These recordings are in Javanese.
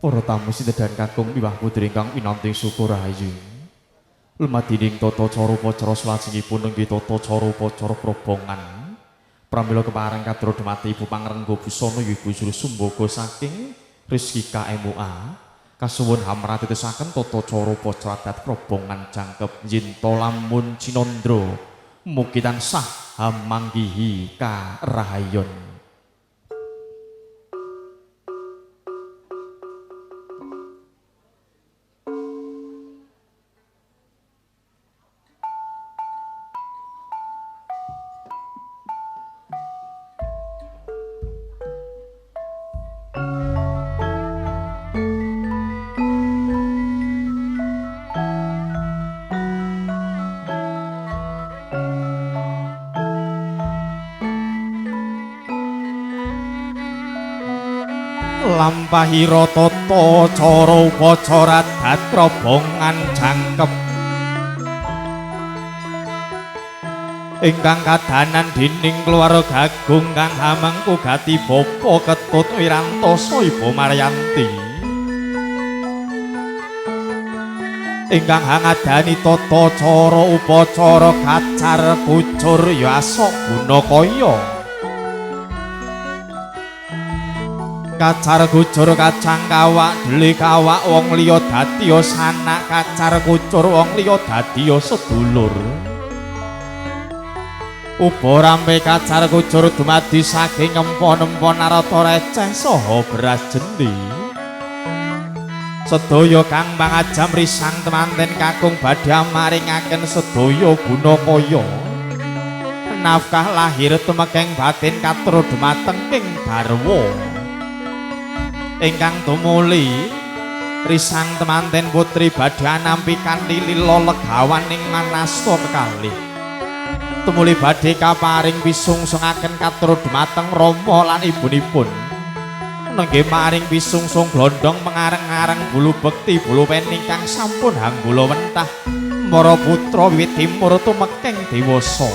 Para tamu sinten kakung miwah putri ingkang winanting syukur rahayu. Lumadining tata cara upacara salajengipun nenggih tata cara upacara probongan. Pramila kepareng kadra dumati Ibu Pangrengga Busana Ibu Juru Sumbaga saking Rizkika MUA. Kasuwun hamratetesaken tata cara upacara adat probongan jangkep Jinta lamun Cinandra. Mugi tansah hamanggihi karahayon. Lampahira tata cara upacara adat probongan jangkep ingkang kadanan dening keluarga Agung kang hamengku gati Bapa Ketut Wirantosa Ibu Maryanti ingkang hangadani tata cara upacara kacar kucur ya asok gunakaya kacar kucur kacang kawak deli kawak wong liya dadiya sanak kacar kucur wong liya dadiya sedulur uba rampe kacar kucur dumadi saking empon-empon narata receh saha beras jendi sedaya kang mangajam risang temanten kakung badhe maringaken sedaya gunakaya nafkah lahir tumekeng batin katur dumateng ing garwa ingkang tumuli risang temanten putri badhe nampi kanthi lila legawan ing manasta kekalih tumuli badhe kaparing pisungsungaken katur dumateng Rama lan ibunipun nenggih maring pisungsung glondhong mengareng-areng bulu bekti bulu pen ingkang sampun hanggula wentah para putra wiwit timur tumekeng dewasa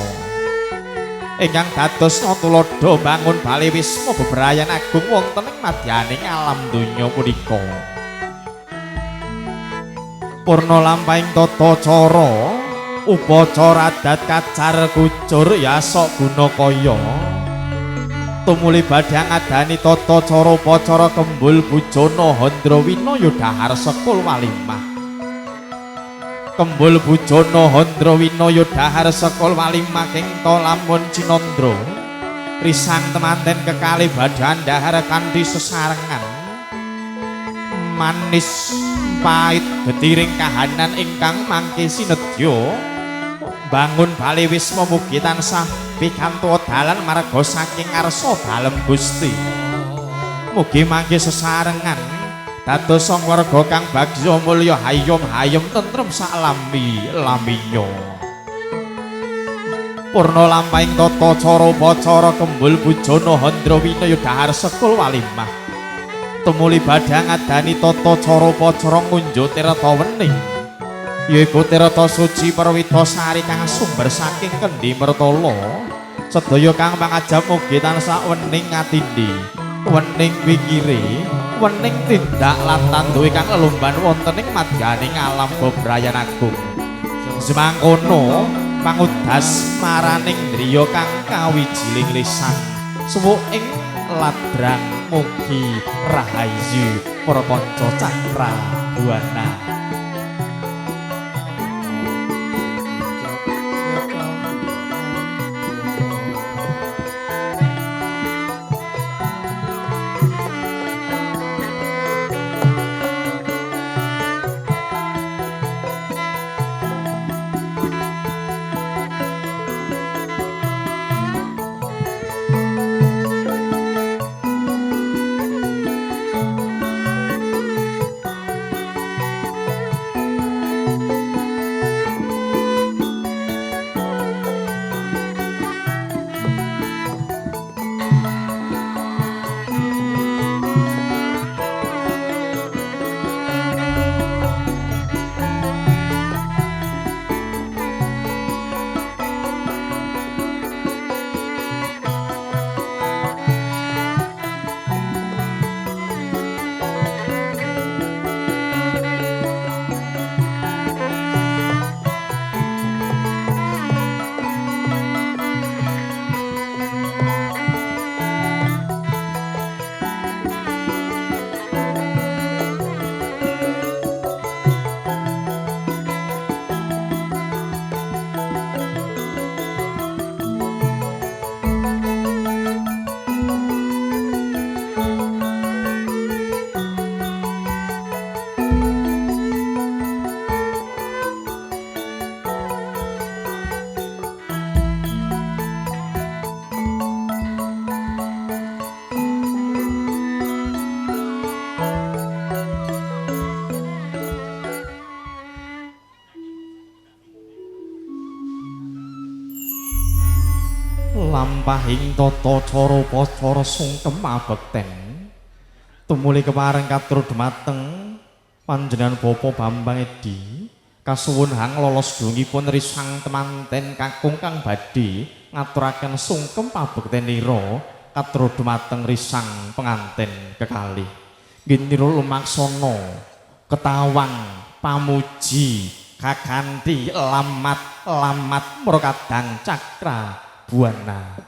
ingkang dados tuladha bangun bali wisma bebrayan agung wonten ing madyaning alam donya punika. Purna lampahing tata cara upacara adat kacar kucur yasok gunakaya. Tumuli badhe ngadani tata cara upacara kembul bujana Handrawina dahar sekul walimah. Kembul bujana Handrawina dahar sekul walimah ing lamun Cinandra risang temanten kekalih badhe andhahar kanthi sesarengan manis pait getiring kahanan ingkang mangke sinedya bangun bali wisma mugi tansah pikantuk dalan marga saking ngarsa dalem Gusti mugi mangke sesarengan dados sang warga kang bagya mulya hayom-hayom tentrem sak lami-laminya Purna lampahing tata cara upacara kembul bujana handra winaya dahar sekul walimah. Tumuli badhe ngadani tata cara upacara ngunjuk tirta wening. Yaiku tirta suci Perwita Sari kang sumber saking Kendhi Mertala. Sedaya kang pangajab mugi tansah wening ngatindhi, wening pikire, wening tindak lan tanduhe kang lelumban wonten ing madyaning alam bebrayan agung. Semangkono pangudas maraning driya kang kawijiling lisan suwuk ing ladrang mugi rahayu para kanca cakra buana. Lampahing tata cara upacara sungkem abekten tumuli kepareng katur dumateng panjenengan Bapa Bambang Edi kasuwun hang lolos dungipun risang temanten kakung kang badhe ngaturaken sungkem pabektenira katur dumateng risang penganten kekalih giniro lumaksana ketawang pamuji kakanthi lamat mrakadang cakra buana.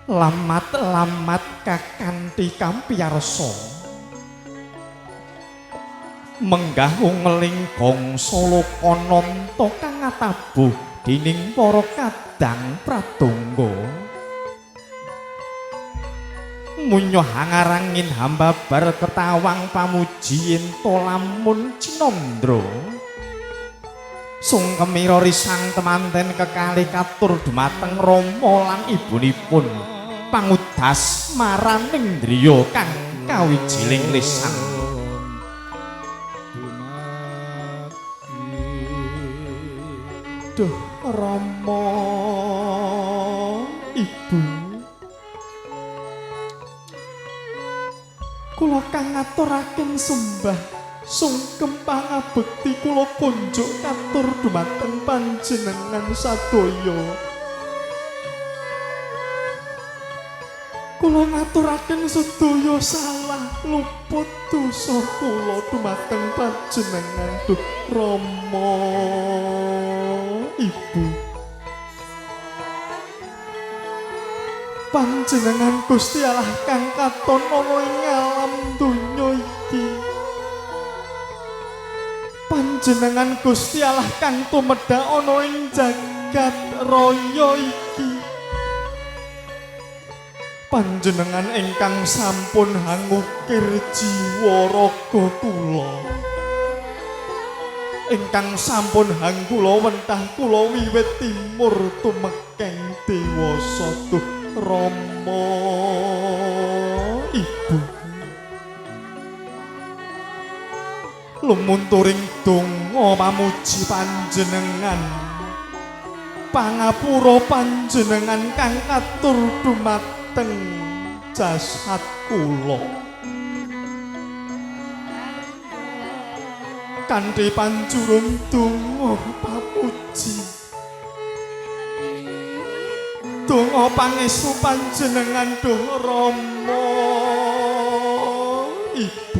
Lamat lamat kakanthi kampiyarsa menggah ngeling bangsa Lokananta kang atabuh dening para kadang pradonga munyo hangarangin hamba bar ketawang pamuji ento lamun cinandra sungkemira risang temanten kekalih katur dumateng Rama lan ibunipun pangudas maraning driya kang kawijiling lisan duh Rama ibu kula kang ngaturaken sembah sungkem pangabekti kula kunjuk katur dumateng panjenengan sadaya. Kula ngaturaken sedaya salah luput dosa kula dumateng panjenengan Duh Rama. Panjenengan Gusti Allah kang katon ana ing alam donya iki. Panjenengan Gusti Allah kang tumedhak ana ing jagat raya iki. Panjenengan ingkang sampun hangukir jiwa raga kula. Ingkang sampun hang kula wentah kula wiwit timur tumekeng dewasa duh Rama Ibu. Lumunturing donga pamuji panjenengan, pangapura panjenengan kang katur dumateng jasad kula. Kanthi panjurung donga pamuji, donga pangestu panjenengan duh Rama Ibu.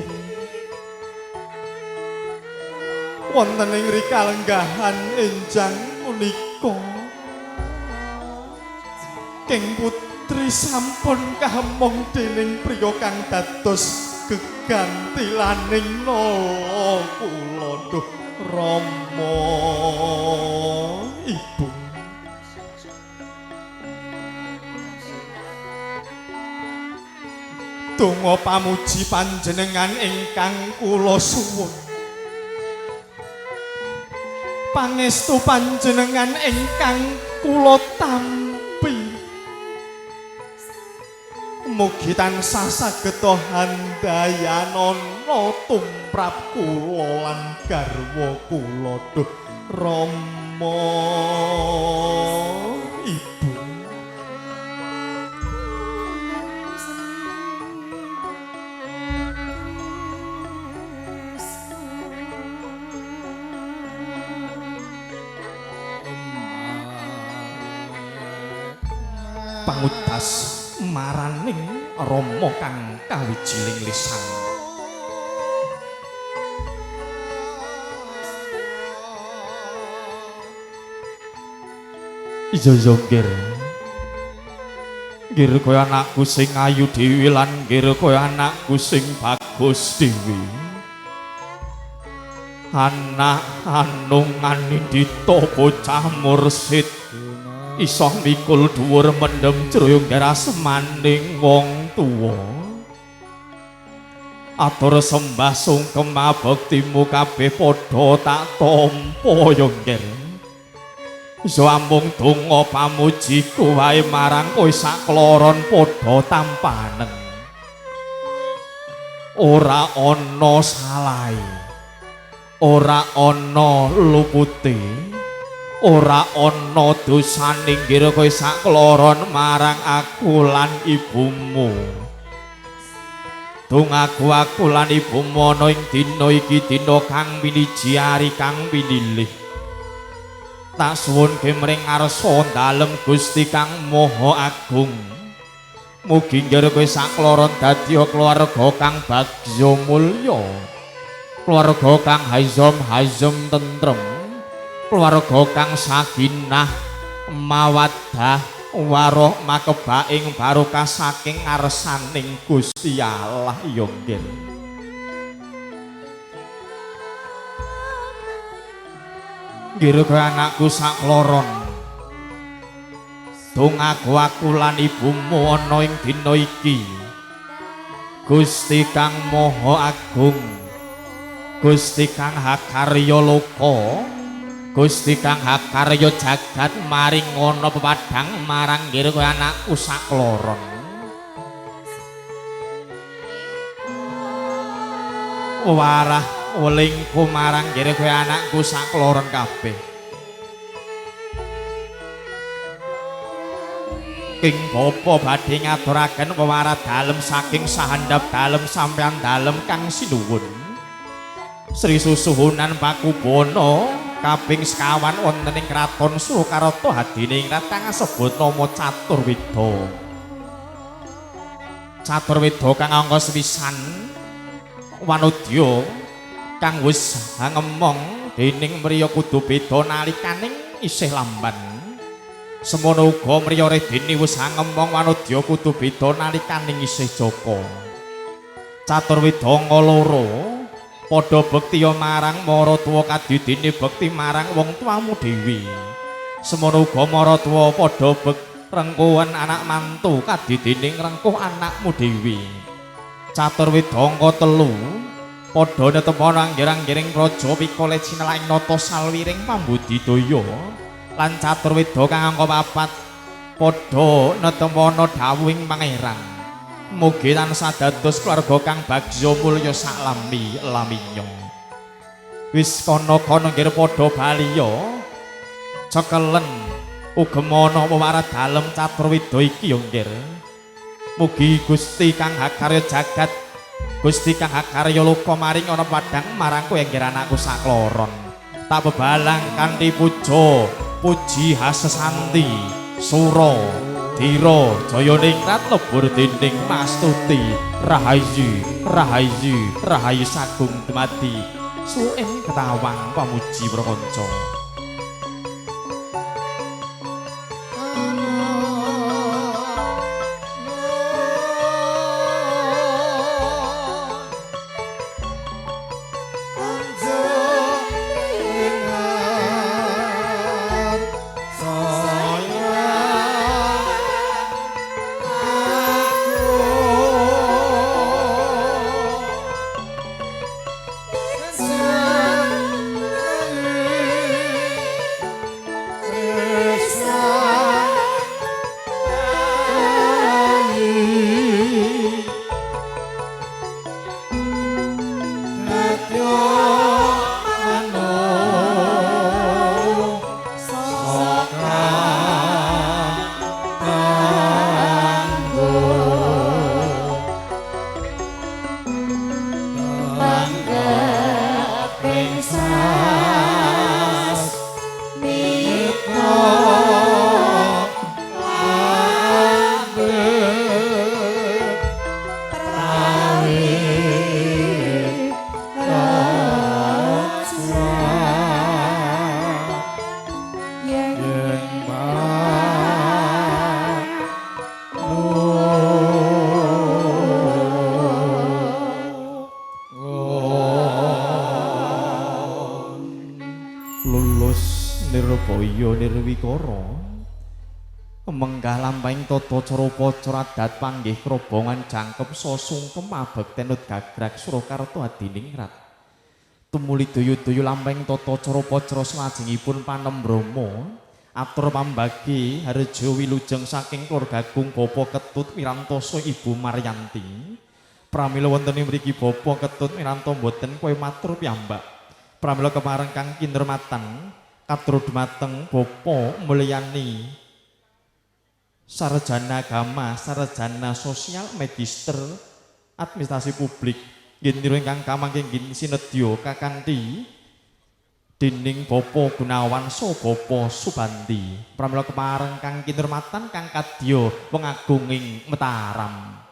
Wonten ing rikalenggahan enjang punika King putri sampun kamong dening priya kang dados gegantilaning nala kula duh Rama Ibu. Donga pamuji panjenengan ingkang kula suwun, pangestu panjenengan ingkang kula tampi, mugi tansah sageta handayanana tumrap kula lan garwa kula duh Rama Ibu. Pangutas maraning Rama kang kawijining lisan. Iya Gir. Gir kaya anakku sing ayu dhewe lan Gir kaya anakku sing bagus dhewe. Anak anungan Indita bocah mursid iso mikul dhuwur mendem jroyong asmaning wong tuwa. Atur sembah sungkem abektimu kabeh padha tak tampa ya Nger. Iso amung donga pamujiku wae marang kowe sakloron padha tampanen. Ora ana salahe, ora ana lupute, ora ana dosane nggih kowe sakloron marang aku lan ibumu. Dongaku aku lan ibumu ana ing dina iki dina kang winiji ari kang pinilih. Tak suwunke mring ngarsa dalem Gusti kang Maha Agung. Mugi nggih kowe sakloron dadi keluarga kang bagya mulya. Keluarga kang hazam tentrem. Keluarga kang sakinah mawaddah warahmah kebaing barokah saking ngarsaning Gusti Allah ya nggih. Nggih anakku sakloron, dongaku aku lan ibumu ana ing dina iki. Gusti kang Maha Agung, Gusti kang hakarya loka, Gusti kang hakarya jagat maring ana pepadhang marang nggih kowe anakku sakloron. Warah welingku marang nggih kowe anakku sakloron kabeh. King Bapa badhe ngaturaken wewarat dalem saking sahandap dalem sampeyan dalem kang sinuwun. Sri Susuhunan Pakubana kaping sekawan wonten ing kraton Surakarta hadine ingkang kasebut nama Caturwida. Caturwida kang angka sepisan wanudya kang wis ngemong dening mriya kudu beda nalikaning isih lamban. Semono uga mriyane dene wis angembong wanodya kudu beda nalikaning isih Jaka. Caturwidanga loro padha bektiya marang maratuwa kadidene bekti marang wong tuamu dhewe. Semono uga maratuwa padha rengkuhan anak mantu kadidene ngrengkuh anakmu dhewe. Caturwidanga telu padha netemana anggir-anggiring praja pikole cinelaing nata salwiring pambudidaya. Lan caturwida kang angka papat padha netemana dawuhing pangeran mugi tansah dados keluarga kang bagya mulya saklami laminya. Wis kana-kana nggih padha baliya cekelen ugemana wewarat dalem caturwida iki ya nggih. Mugi Gusti kang hakarya jagat, Gusti kang hakarya loka maring ana padhang marang kowe nggih anakku sakloron. Tak bebalang kanthi puja puji hasesanti sura dira jaya ningrat lebur dinding mastuti rahayu rahayu rahayu sagung dumadi suing ketawang pamuji prakanca. Menggah lampahing tata cara upacara adat panggih krobongan jangkep sasungkem abekten gagrag Surakarta adiningrat. Tumuli duyu-duyu lampahing tata cara upacara salajengipun panembrama atur pambagi harja wilujeng saking keluarga Agung Bapa Ketut Mirantoso Ibu Maryanti. Pramila wonten ing mriki Bapa Ketut Miranto mboten kowe matur piyambak. Pramila kemareng kang kinurmatan katur dumateng Bapa Mulyani sarjana agama, sarjana sosial, magister administrasi publik. Nggih ingkang kamangke nggih sinedya kakanthi dening Bapa Gunawan so Bapa Subandi. Pramila kemareng kang kinurmatan kang kadya wong agunging Mataram.